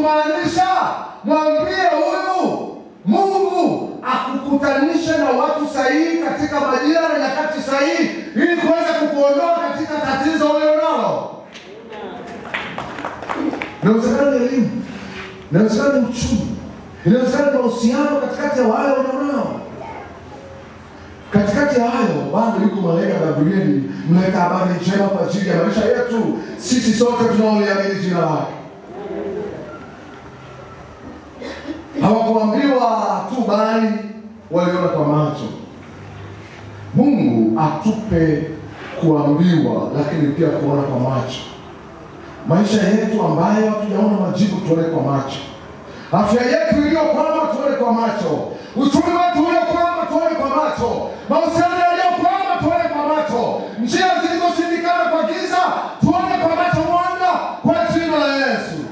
kumaanisha mwambie huyu Mungu akukutanishe na watu sahihi katika majira na nyakati sahihi ili kuweza kukuondoa katika tatizo ulilonalo. Inawezekana ni elimu, inawezekana ni uchumi, inawezekana ni mahusiano katikati ya wale walionao. Katikati ya hayo bado yuko malaika Gabrieli, mleta habari njema kwa ajili ya maisha yetu sisi sote tunaoliamini jina lake. Hawakuambiwa tu bali waliona kwa macho. Mungu atupe kuambiwa lakini pia kuona kwa macho. Maisha yetu ambayo tunaona majibu tuone kwa macho. Afya yetu iliyokwama tuone kwa macho. Uchumi wetu uliokwama tuone kwa macho. Mahusiano yaliyokwama tuone kwa macho. Njia zilizoshindikana kwa giza tuone kwa macho mwanga kwa jina la Yesu.